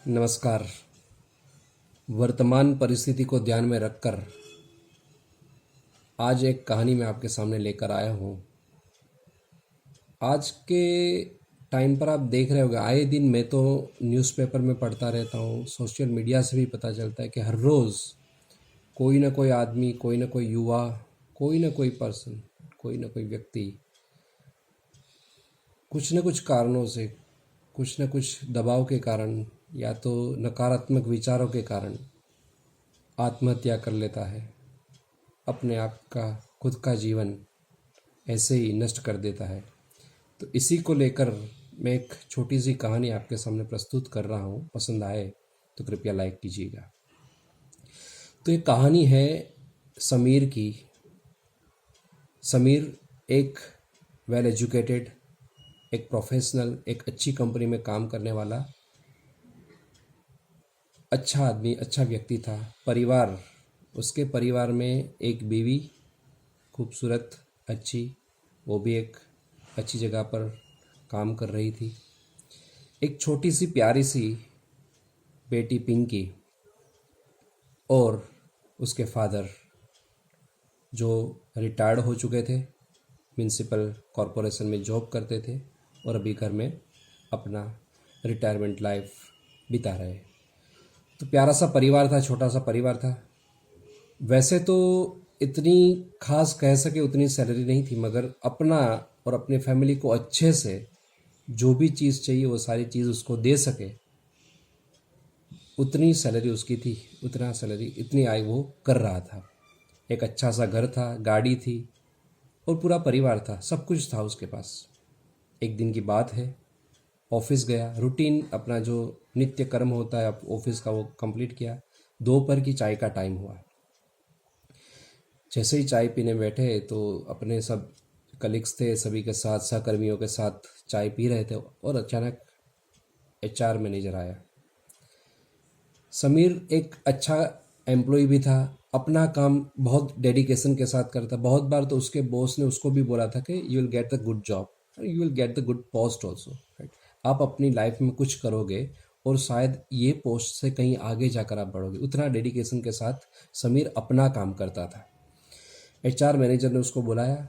नमस्कार। वर्तमान परिस्थिति को ध्यान में रखकर आज एक कहानी मैं आपके सामने लेकर आया हूँ। आज के टाइम पर आप देख रहे होंगे, आए दिन मैं तो न्यूज़पेपर में पढ़ता रहता हूँ, सोशल मीडिया से भी पता चलता है कि हर रोज़ कोई ना कोई आदमी, कोई ना कोई युवा, कोई ना कोई पर्सन, कोई ना कोई व्यक्ति कुछ न कुछ कारणों से, कुछ न कुछ दबाव के कारण या तो नकारात्मक विचारों के कारण आत्महत्या कर लेता है। अपने आप का, खुद का जीवन ऐसे ही नष्ट कर देता है। तो इसी को लेकर मैं एक छोटी सी कहानी आपके सामने प्रस्तुत कर रहा हूँ। पसंद आए तो कृपया लाइक कीजिएगा। तो ये कहानी है समीर की। समीर एक वेल एजुकेटेड, एक प्रोफेशनल, एक अच्छी कंपनी में काम करने वाला अच्छा आदमी, अच्छा व्यक्ति था। उसके परिवार में एक बीवी, खूबसूरत, अच्छी, वो भी एक अच्छी जगह पर काम कर रही थी। एक छोटी सी प्यारी सी बेटी पिंकी और उसके फादर जो रिटायर्ड हो चुके थे, म्यूनसिपल कॉरपोरेशन में जॉब करते थे और अभी घर में अपना रिटायरमेंट लाइफ बिता रहे। तो प्यारा सा परिवार था, छोटा सा परिवार था। वैसे तो इतनी खास कह सके उतनी सैलरी नहीं थी, मगर अपना और अपने फैमिली को अच्छे से जो भी चीज़ चाहिए वो सारी चीज़ उसको दे सके, उतनी सैलरी उसकी थी। उतना सैलरी, इतनी आय वो कर रहा था। एक अच्छा सा घर था, गाड़ी थी और पूरा परिवार था, सब कुछ था उसके पास। एक दिन की बात है, ऑफिस गया, रूटीन अपना जो नित्य कर्म होता है ऑफिस का वो कंप्लीट किया। दोपहर की चाय का टाइम हुआ। जैसे ही चाय पीने बैठे तो अपने सब कलीग्स थे, सभी के साथ, सहकर्मियों के साथ चाय पी रहे थे और अचानक एचआर मैनेजर आया। समीर एक अच्छा एम्प्लॉय भी था, अपना काम बहुत डेडिकेशन के साथ करता। बहुत बार तो उसके बॉस ने उसको भी बोला था कि you will get the good job, you will get the good post also, right. आप अपनी लाइफ में कुछ करोगे और शायद ये पोस्ट से कहीं आगे जाकर आप बढ़ोगे। उतना डेडिकेशन के साथ समीर अपना काम करता था। एचआर मैनेजर ने उसको बुलाया।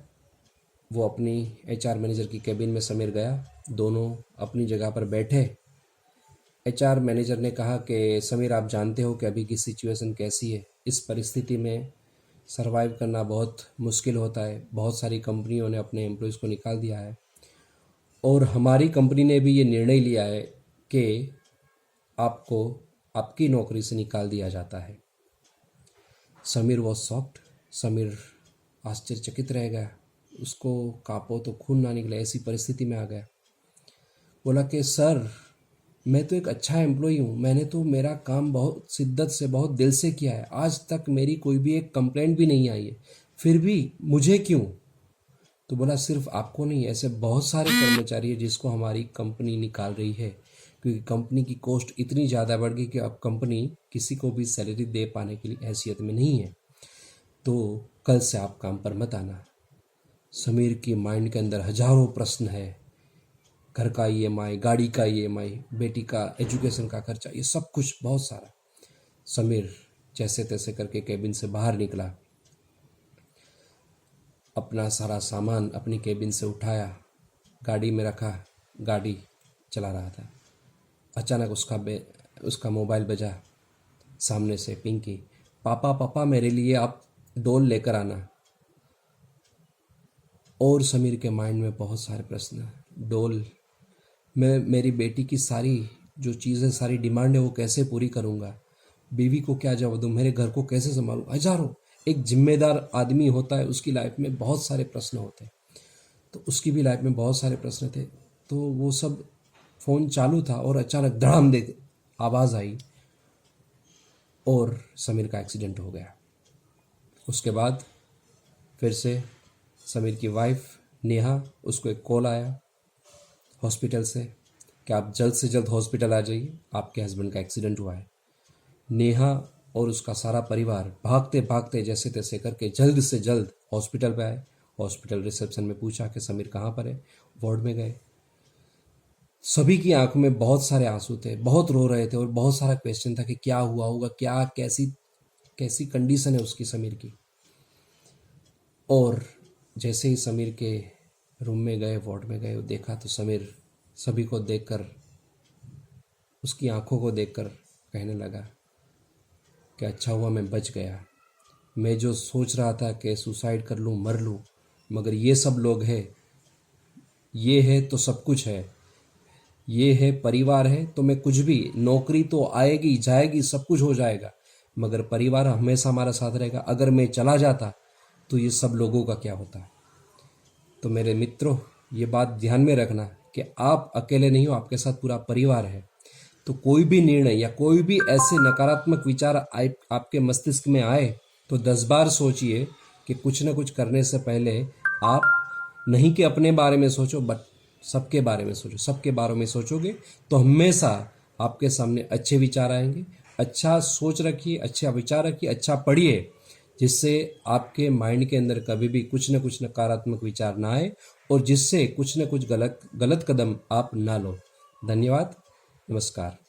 वो अपनी एचआर मैनेजर की कैबिन में समीर गया। दोनों अपनी जगह पर बैठे। एचआर मैनेजर ने कहा कि समीर, आप जानते हो कि अभी की सिचुएशन कैसी है। इस परिस्थिति में सरवाइव करना बहुत मुश्किल होता है। बहुत सारी कंपनियों ने अपने एम्प्लॉयज़ को निकाल दिया है और हमारी कंपनी ने भी ये निर्णय लिया है कि आपको आपकी नौकरी से निकाल दिया जाता है। Sameer was shocked. समीर आश्चर्यचकित रह गया। उसको कांपो तो खून ना निकले, ऐसी परिस्थिति में आ गया। बोला कि सर, मैं तो एक अच्छा एम्प्लॉई हूँ, मैंने तो मेरा काम बहुत शिद्दत से, बहुत दिल से किया है, आज तक मेरी कोई भी एक कंप्लेंट भी नहीं आई है, फिर भी मुझे क्यों? तो बोला सिर्फ आपको नहीं, ऐसे बहुत सारे कर्मचारी हैं जिसको हमारी कंपनी निकाल रही है, क्योंकि कंपनी की कॉस्ट इतनी ज़्यादा बढ़ गई कि अब कंपनी किसी को भी सैलरी दे पाने के लिए हैसियत में नहीं है। तो कल से आप काम पर मत आना। समीर की माइंड के अंदर हजारों प्रश्न है। घर का ईएमआई, गाड़ी का ईएमआई, बेटी का एजुकेशन का खर्चा, ये सब कुछ बहुत सारा। समीर जैसे तैसे करके कैबिन से बाहर निकला, अपना सारा सामान अपनी कैबिन से उठाया, गाड़ी में रखा, गाड़ी चला रहा था। अचानक उसका मोबाइल बजा। सामने से पिंकी, पापा पापा मेरे लिए आप डॉल लेकर आना। और समीर के माइंड में बहुत सारे प्रश्न। डॉल, मैं मेरी बेटी की सारी जो चीज़ें, सारी डिमांड है वो कैसे पूरी करूँगा? बीवी को क्या जवाब दूँ? मेरे घर को कैसे संभालूँ? हजारों, एक जिम्मेदार आदमी होता है, उसकी लाइफ में बहुत सारे प्रश्न होते हैं। तो उसकी भी लाइफ में बहुत सारे प्रश्न थे। तो वो सब, फ़ोन चालू था और अचानक धड़ाम दे आवाज़ आई और समीर का एक्सीडेंट हो गया। उसके बाद फिर से समीर की वाइफ नेहा, उसको एक कॉल आया हॉस्पिटल से कि आप जल्द से जल्द हॉस्पिटल आ जाइए, आपके हस्बैंड का एक्सीडेंट हुआ है। नेहा और उसका सारा परिवार भागते भागते जैसे तैसे करके जल्द से जल्द हॉस्पिटल पे आए। हॉस्पिटल रिसेप्शन में पूछा कि समीर कहाँ पर है। वार्ड में गए। सभी की आंख में बहुत सारे आंसू थे, बहुत रो रहे थे और बहुत सारा क्वेश्चन था कि क्या हुआ होगा, क्या कैसी कैसी कंडीशन है उसकी समीर की। और जैसे ही समीर के रूम में गए, वार्ड में गए, देखा तो समीर सभी को देखकर, उसकी आंखों को देखकर कहने लगा कि अच्छा हुआ मैं बच गया। मैं जो सोच रहा था कि सुसाइड कर लूँ, मर लूँ, मगर ये सब लोग हैं, ये है तो सब कुछ है, ये है परिवार है तो मैं कुछ भी, नौकरी तो आएगी जाएगी, सब कुछ हो जाएगा, मगर परिवार हमेशा हमारा साथ रहेगा। अगर मैं चला जाता तो ये सब लोगों का क्या होता। तो मेरे मित्रों, ये बात ध्यान में रखना कि आप अकेले नहीं हो, आपके साथ पूरा परिवार है। तो कोई भी निर्णय या कोई भी ऐसे नकारात्मक विचार आपके मस्तिष्क में आए तो 10 बार सोचिए कि कुछ न कुछ करने से पहले आप नहीं कि अपने बारे में सोचो, बट सबके बारे में सोचो। सबके बारे में सोचोगे तो हमेशा आपके सामने अच्छे विचार आएंगे। अच्छा सोच रखिए, अच्छा विचार रखिए, अच्छा पढ़िए, जिससे आपके माइंड के अंदर कभी भी कुछ न कुछ नकारात्मक विचार ना आए और जिससे कुछ न कुछ गलत गलत कदम आप ना लो। धन्यवाद। नमस्कार।